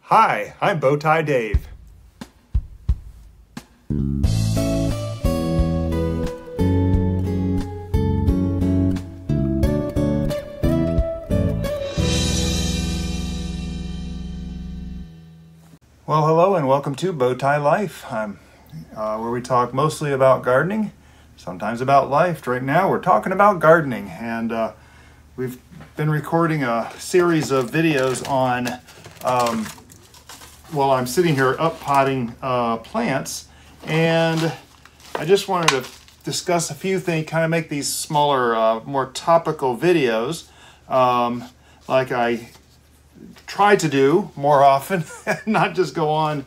Hi, I'm Bowtie Dave. Well, hello and welcome to Bowtie Life, where we talk mostly about gardening, sometimes about life. Right now we're talking about gardening, and we've been recording a series of videos on, well, I'm sitting here up-potting plants, and I just wanted to discuss a few things, kind of make these smaller, more topical videos, like I try to do more often, not just go on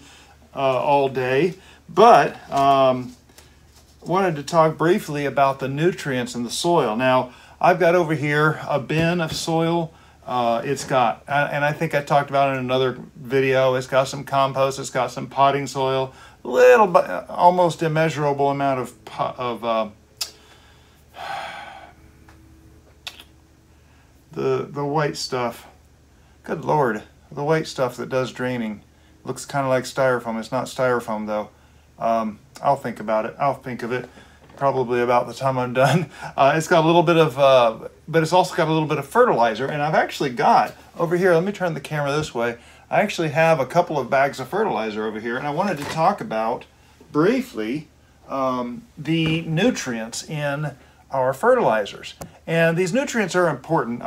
all day, but wanted to talk briefly about the nutrients in the soil. Now, I've got over here a bin of soil. It's got, and I think I talked about it in another video, it's got some compost, it's got some potting soil, a little, almost immeasurable amount of the white stuff. Good Lord, the white stuff that does draining. Looks kind of like styrofoam. It's not styrofoam though. I'll think about it. I'll think of it probably about the time I'm done. It's got a little bit of, but it's also got a little bit of fertilizer. And I've actually got, over here, let me turn the camera this way. I actually have a couple of bags of fertilizer over here. And I wanted to talk about, briefly, the nutrients in our fertilizers. And these nutrients are important.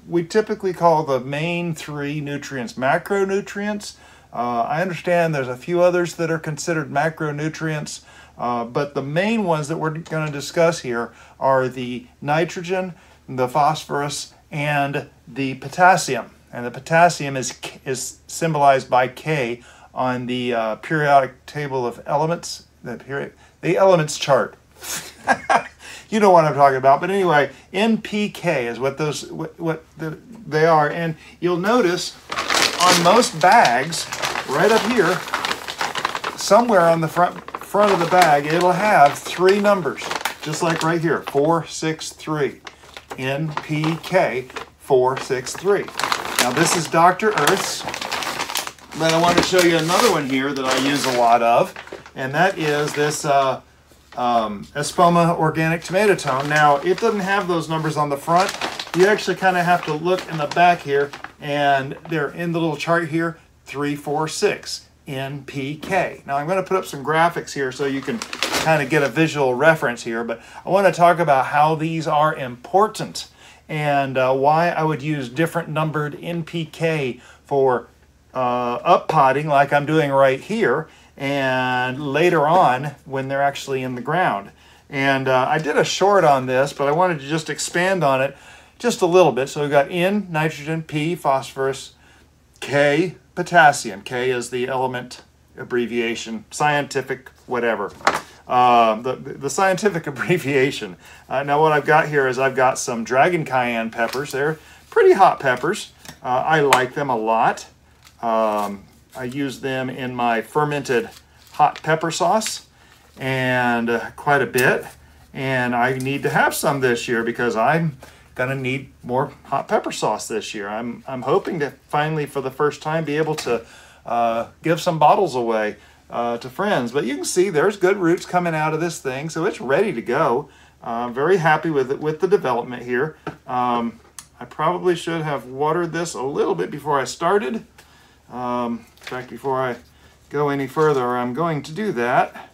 We typically call the main three nutrients macronutrients. I understand there's a few others that are considered macronutrients, but the main ones that we're going to discuss here are the nitrogen, the phosphorus, and the potassium. And the potassium is symbolized by K on the periodic table of elements, the elements chart. You know what I'm talking about, but anyway, NPK is what they are, and you'll notice on most bags, right up here, somewhere on the front of the bag, it'll have three numbers, just like right here, 463, NPK 463. Now this is Dr. Earth's, but I want to show you another one here that I use a lot of, and that is this Espoma Organic Tomato Tone. Now, it doesn't have those numbers on the front. You actually kind of have to look in the back here, and they're in the little chart here, 346 NPK. Now, I'm going to put up some graphics here so you can kind of get a visual reference here, but I want to talk about how these are important and why I would use different numbered NPK for up potting like I'm doing right here, and later on when they're actually in the ground. And I did a short on this, but I wanted to just expand on it just a little bit. So we've got N, nitrogen, P, phosphorus, K, potassium. K is the element abbreviation, scientific whatever. The scientific abbreviation. Now what I've got here is I've got some dragon cayenne peppers. They're pretty hot peppers. I like them a lot. I use them in my fermented hot pepper sauce, and quite a bit. And I need to have some this year because I'm gonna need more hot pepper sauce this year. I'm hoping to finally, for the first time, be able to give some bottles away to friends. But you can see there's good roots coming out of this thing, so it's ready to go. I'm very happy with it, with the development here. I probably should have watered this a little bit before I started. In fact, before I go any further, I'm going to do that.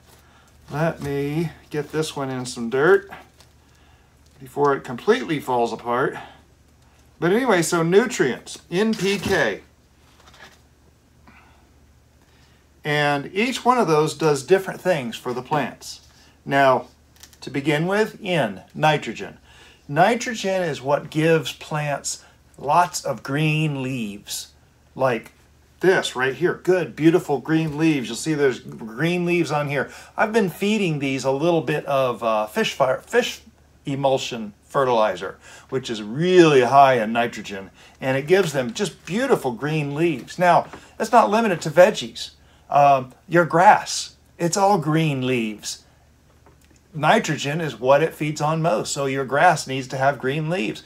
Let me get this one in some dirt before it completely falls apart. But anyway, so nutrients, NPK. And each one of those does different things for the plants. Now, to begin with, N, nitrogen. Nitrogen is what gives plants lots of green leaves, like this right here. Good, beautiful green leaves. You'll see there's green leaves on here. I've been feeding these a little bit of fish emulsion fertilizer, which is really high in nitrogen, and it gives them just beautiful green leaves. Now, it's not limited to veggies. Your grass, it's all green leaves. nitrogen is what it feeds on most. So your grass needs to have green leaves.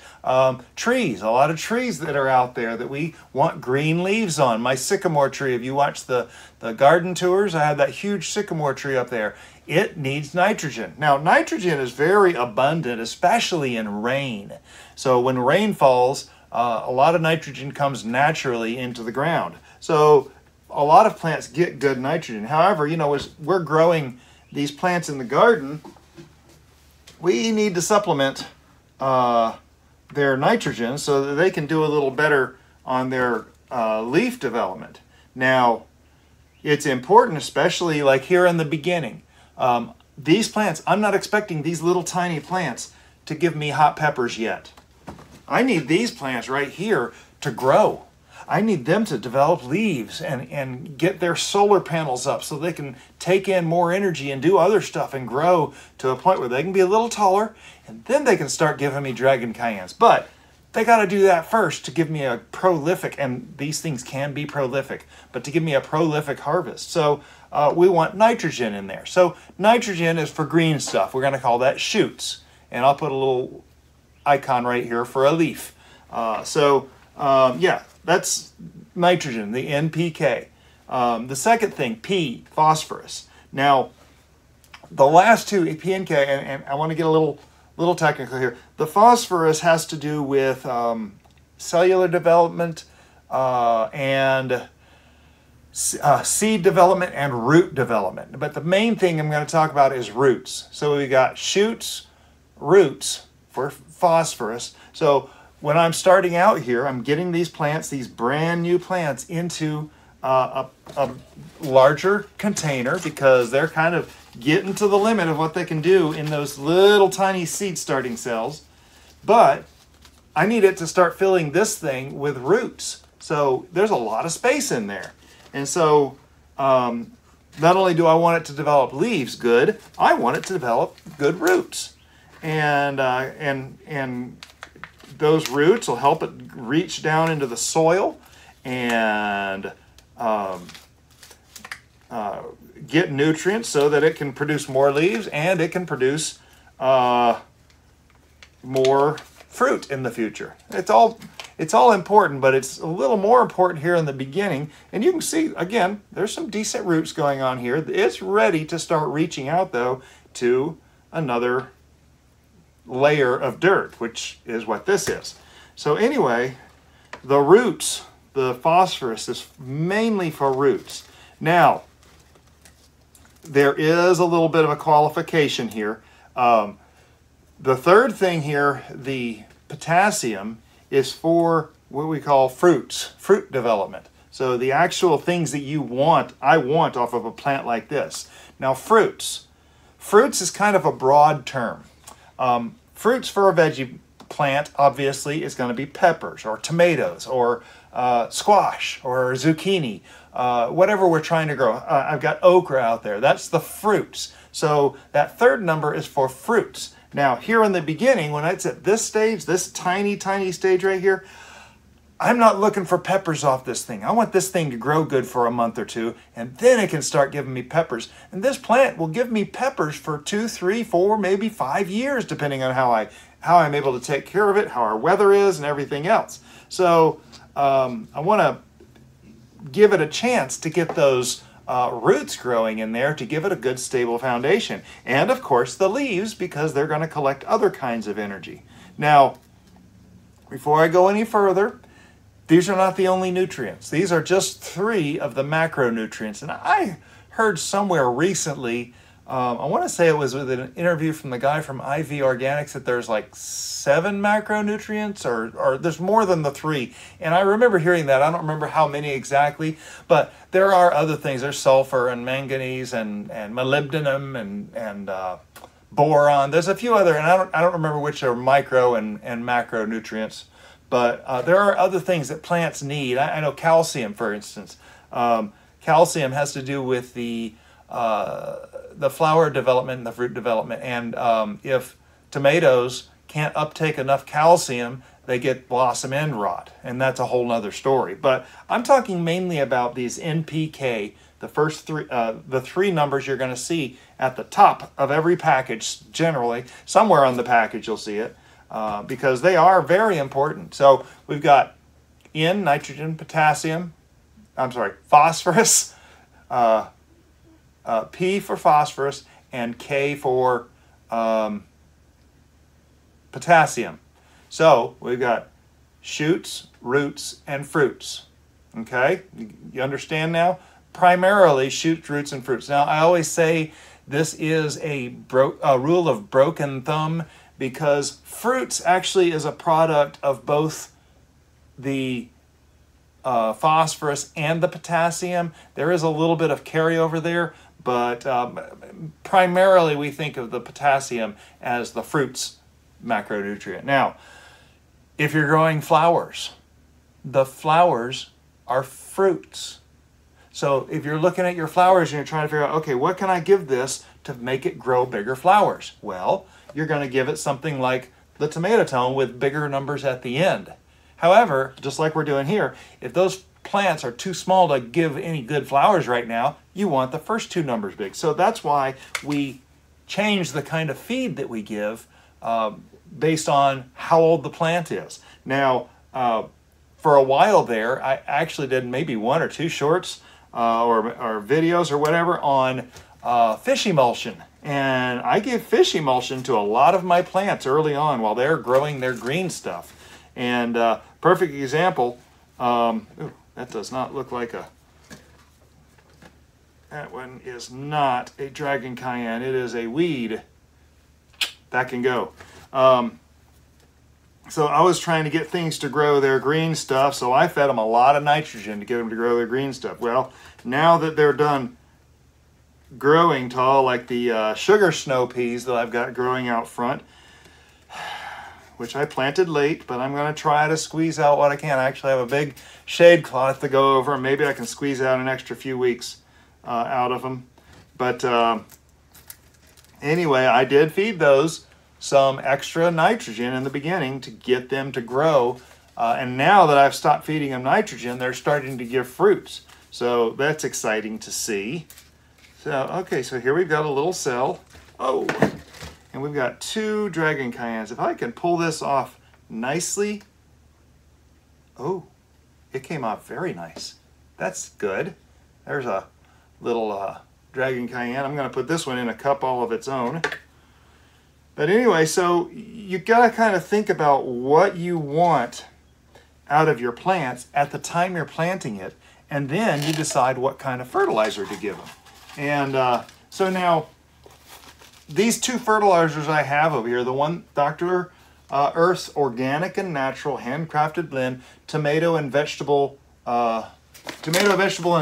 Trees, a lot of trees that are out there that we want green leaves on. My sycamore tree, if you watch the garden tours, I have that huge sycamore tree up there. It needs nitrogen. Now, nitrogen is very abundant, especially in rain. So when rain falls, a lot of nitrogen comes naturally into the ground. So a lot of plants get good nitrogen. However, you know, as we're growing these plants in the garden, we need to supplement their nitrogen so that they can do a little better on their leaf development. Now, it's important, especially like here in the beginning. These plants, I'm not expecting these little tiny plants to give me hot peppers yet. I need these plants right here to grow. I need them to develop leaves and get their solar panels up so they can take in more energy and do other stuff and grow to a point where they can be a little taller, and then they can start giving me dragon cayennes. But they got to do that first to give me a prolific, and these things can be prolific, but to give me a prolific harvest. So we want nitrogen in there. So nitrogen is for green stuff. We're going to call that shoots. And I'll put a little icon right here for a leaf. Yeah, that's nitrogen, the NPK. The second thing, P, phosphorus. Now, the last two, P and K, and I want to get a little technical here. The phosphorus has to do with cellular development and seed development and root development. But the main thing I'm going to talk about is roots. So we got shoots, roots for phosphorus. So when I'm starting out here, I'm getting these plants, these brand new plants, into a larger container because they're kind of getting to the limit of what they can do in those little tiny seed starting cells. But I need it to start filling this thing with roots. So there's a lot of space in there. And so not only do I want it to develop leaves good, I want it to develop good roots. And those roots will help it reach down into the soil and get nutrients so that it can produce more leaves and it can produce more fruit in the future. It's all important, but it's a little more important here in the beginning. And you can see, again, there's some decent roots going on here. It's ready to start reaching out, though, to another layer of dirt, which is what this is. So anyway, the roots, the phosphorus is mainly for roots. Now, there is a little bit of a qualification here. The third thing here, the potassium, is for what we call fruit development. So the actual things that I want off of a plant like this. Now fruits is kind of a broad term. Fruits for a veggie plant, obviously, is going to be peppers or tomatoes or squash or zucchini, whatever we're trying to grow. I've got okra out there. That's the fruits. So that third number is for fruits. Now, here in the beginning, when it's at this stage, this tiny, tiny stage right here, I'm not looking for peppers off this thing. I want this thing to grow good for a month or two, and then it can start giving me peppers. And this plant will give me peppers for 2, 3, 4, maybe 5 years, depending on how I'm able to take care of it, how our weather is, and everything else. So I want to give it a chance to get those roots growing in there to give it a good stable foundation. And of course the leaves, because they're going to collect other kinds of energy. Now, before I go any further, these are not the only nutrients. These are just 3 of the macronutrients. And I heard somewhere recently, I want to say it was with an interview from the guy from IV Organics, that there's like 7 macronutrients, or there's more than the 3. And I remember hearing that. I don't remember how many exactly, but there are other things. There's sulfur and manganese and molybdenum and boron. There's a few other, and I don't remember which are micro and macronutrients. But there are other things that plants need. I know calcium, for instance. Calcium has to do with the flower development and the fruit development. And if tomatoes can't uptake enough calcium, they get blossom end rot. And that's a whole nother story. But I'm talking mainly about these NPK, the three numbers you're going to see at the top of every package, generally. Somewhere on the package you'll see it, because they are very important. So we've got N, nitrogen, potassium, phosphorus, P for phosphorus, and K for potassium. So we've got shoots, roots, and fruits. Okay, you understand now? Primarily shoots, roots, and fruits. Now, I always say this is a rule of broken thumb, because fruits actually is a product of both the phosphorus and the potassium. There is a little bit of carryover there, but primarily we think of the potassium as the fruit's macronutrient. Now, if you're growing flowers, the flowers are fruits. So if you're looking at your flowers and you're trying to figure out, okay, what can I give this to make it grow bigger flowers? Well, you're going to give it something like the tomato tone with bigger numbers at the end. However, just like we're doing here, if those plants are too small to give any good flowers right now, you want the first two numbers big. So that's why we change the kind of feed that we give based on how old the plant is. Now, for a while there, I actually did maybe 1 or 2 shorts or videos or whatever on fish emulsion. And I give fish emulsion to a lot of my plants early on while they're growing their green stuff. And perfect example, ooh, that does not look like that one is not a dragon cayenne. It is a weed. That can go. So I was trying to get things to grow their green stuff, so I fed them a lot of nitrogen to get them to grow their green stuff. Well, now that they're done growing tall, like the sugar snow peas that I've got growing out front, which I planted late, but I'm going to try to squeeze out what I can. I actually have a big shade cloth to go over, and maybe I can squeeze out an extra few weeks out of them. But anyway, I did feed those some extra nitrogen in the beginning to get them to grow. And now that I've stopped feeding them nitrogen, they're starting to give fruits. So that's exciting to see. So, okay, so here we've got a little cell. Oh, and we've got 2 dragon cayennes. If I can pull this off nicely. Oh, it came off very nice. That's good. There's a little dragon cayenne. I'm going to put this one in a cup all of its own. But anyway, so you got to kind of think about what you want out of your plants at the time you're planting it, and then you decide what kind of fertilizer to give them. And so now, these 2 fertilizers I have over here, the one Dr. Earth's Organic and Natural Handcrafted Blend Tomato, vegetable, and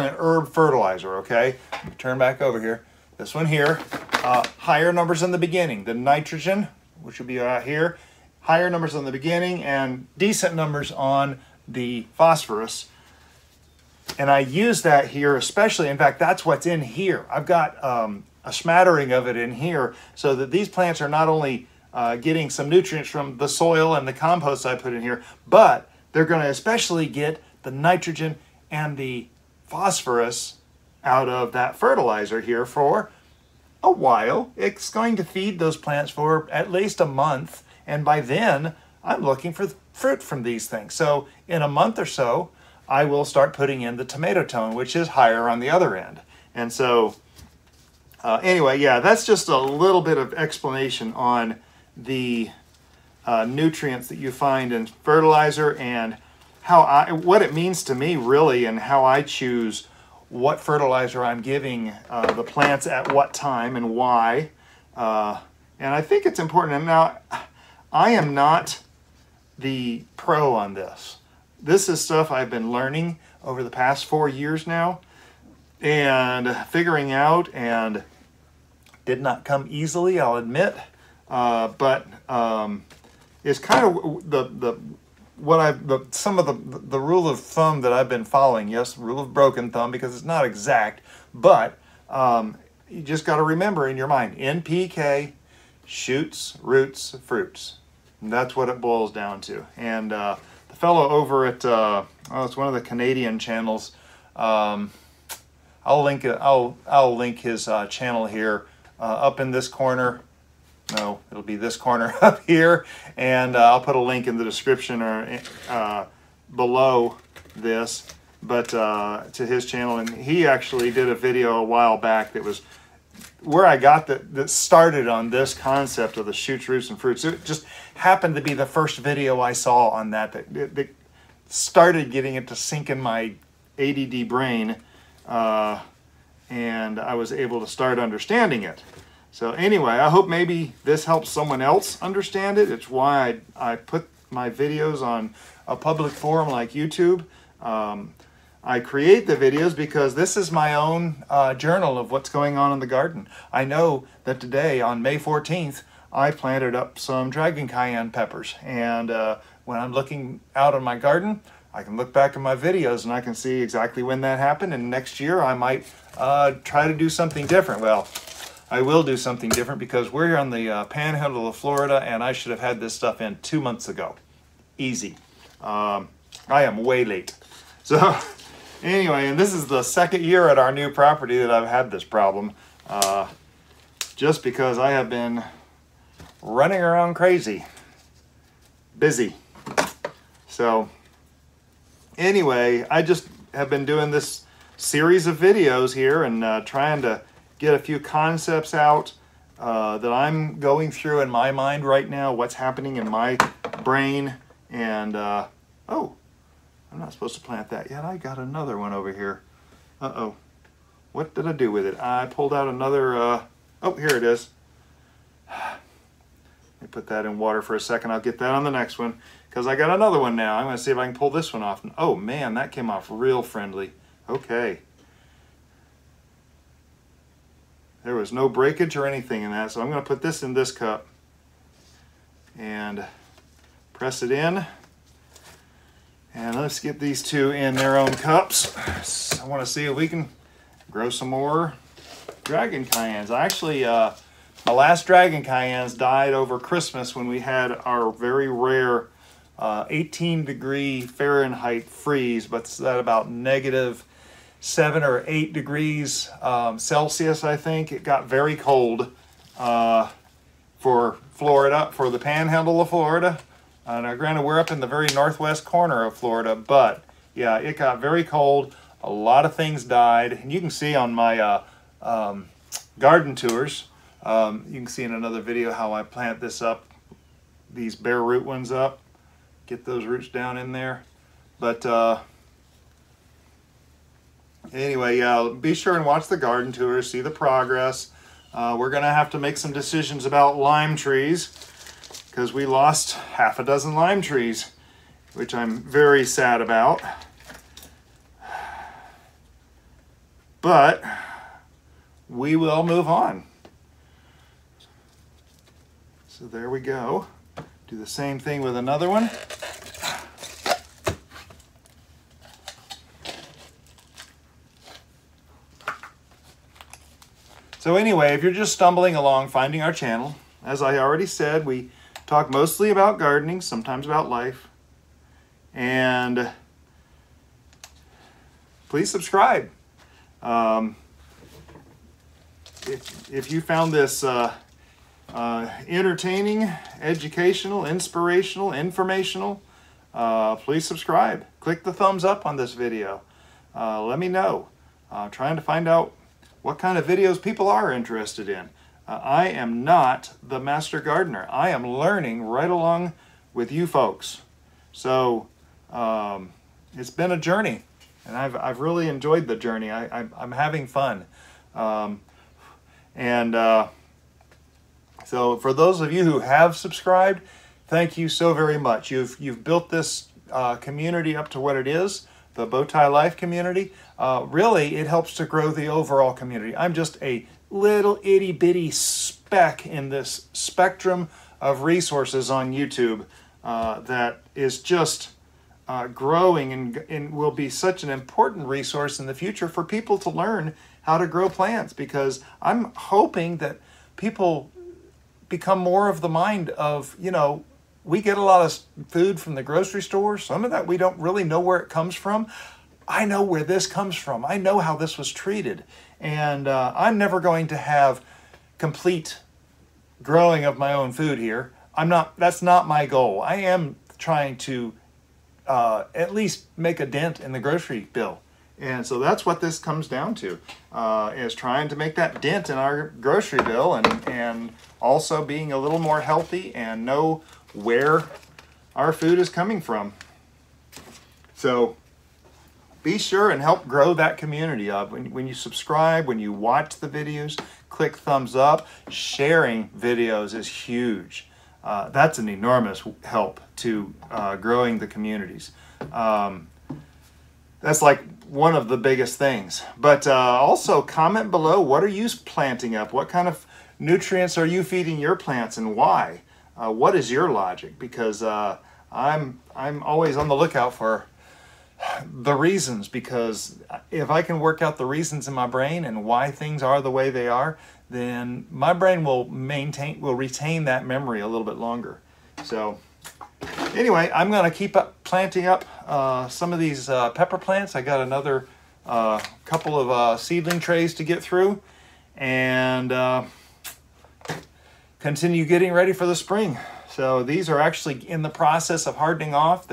an herb fertilizer, okay? Turn back over here. This one here, higher numbers in the beginning. The nitrogen, which will be out here, higher numbers in the beginning and decent numbers on the phosphorus. And I use that here especially. In fact, that's what's in here. I've got a smattering of it in here so that these plants are not only getting some nutrients from the soil and the compost I put in here, but they're going to especially get the nitrogen and the phosphorus out of that fertilizer here for a while. It's going to feed those plants for at least a month, and by then I'm looking for fruit from these things. So in a month or so, I will start putting in the tomato tone, which is higher on the other end. And so anyway, yeah, that's just a little bit of explanation on the nutrients that you find in fertilizer and what it means to me really, and how I choose what fertilizer I'm giving the plants at what time and why. And I think it's important. And now, I am not the pro on this. This is stuff I've been learning over the past 4 years now and figuring out, and did not come easily, I'll admit. But it's kind of some of the rule of thumb that I've been following. Yes, rule of broken thumb, because it's not exact, but you just got to remember in your mind, NPK, shoots, roots, fruits. And that's what it boils down to. And the fellow over at, it's one of the Canadian channels, I'll link it. I'll link his channel here up in this corner. No, it'll be this corner up here, and I'll put a link in the description or below this, but to his channel. And he actually did a video a while back that was where I got that started on this concept of the shoots, roots, and fruits. It just happened to be the first video I saw on that started getting it to sink in my ADD brain, and I was able to start understanding it. So anyway, I hope maybe this helps someone else understand it. It's why I put my videos on a public forum like YouTube. I create the videos because this is my own journal of what's going on in the garden. I know that today, on May 14th, I planted up some dragon cayenne peppers. And when I'm looking out on my garden, I can look back at my videos and I can see exactly when that happened. And next year, I might try to do something different. Well, I will do something different because we're here on the panhandle of Florida, and I should have had this stuff in 2 months ago. Easy. I am way late. So anyway, and this is the second year at our new property that I've had this problem, just because I have been running around crazy, busy. So anyway, I just have been doing this series of videos here and trying to get a few concepts out that I'm going through in my mind right now, what's happening in my brain. And oh, I'm not supposed to plant that yet. I got another one over here. Uh-oh. What did I do with it? I pulled out another, oh, here it is. Let me put that in water for a second. I'll get that on the next one because I got another one now. I'm going to see if I can pull this one off. Oh man, that came off real friendly. Okay. There was no breakage or anything in that, so I'm going to put this in this cup and press it in. And let's get these two in their own cups. I want to see if we can grow some more dragon cayennes. Actually, my last dragon cayennes died over Christmas when we had our very rare 18-degree Fahrenheit freeze, but it's at about -7 or 8 degrees Celsius, I think. It got very cold for Florida, for the panhandle of Florida. Now, granted, we're up in the very northwest corner of Florida, but yeah, it got very cold. A lot of things died, and you can see on my garden tours, you can see in another video how I plant this up, these bare root ones up, get those roots down in there. But anyway, yeah, be sure and watch the garden tours, see the progress. We're going to have to make some decisions about lime trees because we lost half a dozen lime trees, which I'm very sad about. But we will move on. So there we go. Do the same thing with another one. So anyway, if you're just stumbling along finding our channel, as I already said, we talk mostly about gardening, sometimes about life. And please subscribe. If you found this entertaining, educational, inspirational, informational, please subscribe. Click the thumbs up on this video. Let me know. Trying to find out what kind of videos people are interested in. I am not the master gardener. I am learning right along with you folks. So it's been a journey, and I've really enjoyed the journey. I'm having fun. So for those of you who have subscribed, thank you so very much. You've built this community up to what it is, the Bowtie Life community. Really, it helps to grow the overall community. I'm just a little itty bitty speck in this spectrum of resources on YouTube that is just growing and will be such an important resource in the future for people to learn how to grow plants, because I'm hoping that people become more of the mind of, you know, we get a lot of food from the grocery store. Some of that we don't really know where it comes from. I know where this comes from. I know how this was treated. And I'm never going to have complete growing of my own food here. That's not my goal. I am trying to at least make a dent in the grocery bill. And so that's what this comes down to, is trying to make that dent in our grocery bill, and also being a little more healthy and know where our food is coming from. So be sure and help grow that community up. When you subscribe, when you watch the videos, click thumbs up. Sharing videos is huge. That's an enormous help to growing the communities. That's like one of the biggest things. But also comment below, what are you planting up? What kind of nutrients are you feeding your plants, and why? What is your logic? Because I'm always on the lookout for the reasons, because if I can work out the reasons in my brain and why things are the way they are, then my brain will retain that memory a little bit longer. So anyway, I'm going to keep planting up some of these pepper plants. I got another couple of seedling trays to get through, and continue getting ready for the spring. So these are actually in the process of hardening off.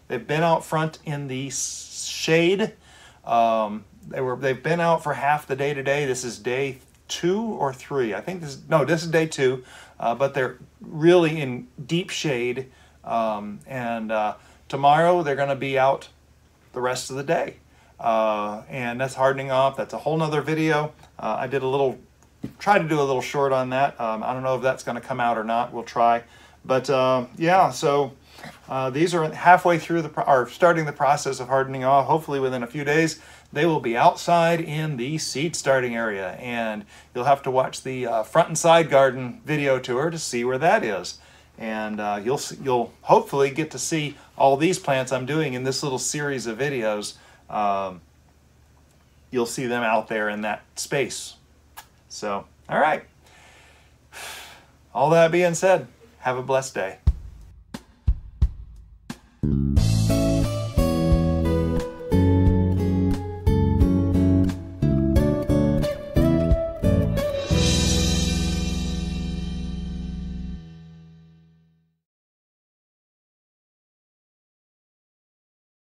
They've been out front in the shade. They've been out for half the day today. This is day 2 or 3. I think this is day 2. But they're really in deep shade. And tomorrow they're going to be out the rest of the day. And that's hardening off. That's a whole nother video. I tried to do a little short on that. I don't know if that's going to come out or not. We'll try. But yeah, so these are halfway through starting the process of hardening off. Hopefully within a few days they will be outside in the seed starting area, and you'll have to watch the front and side garden video tour to see where that is. And you'll hopefully get to see all these plants I'm doing in this little series of videos. You'll see them out there in that space. So, all right. All that being said, have a blessed day.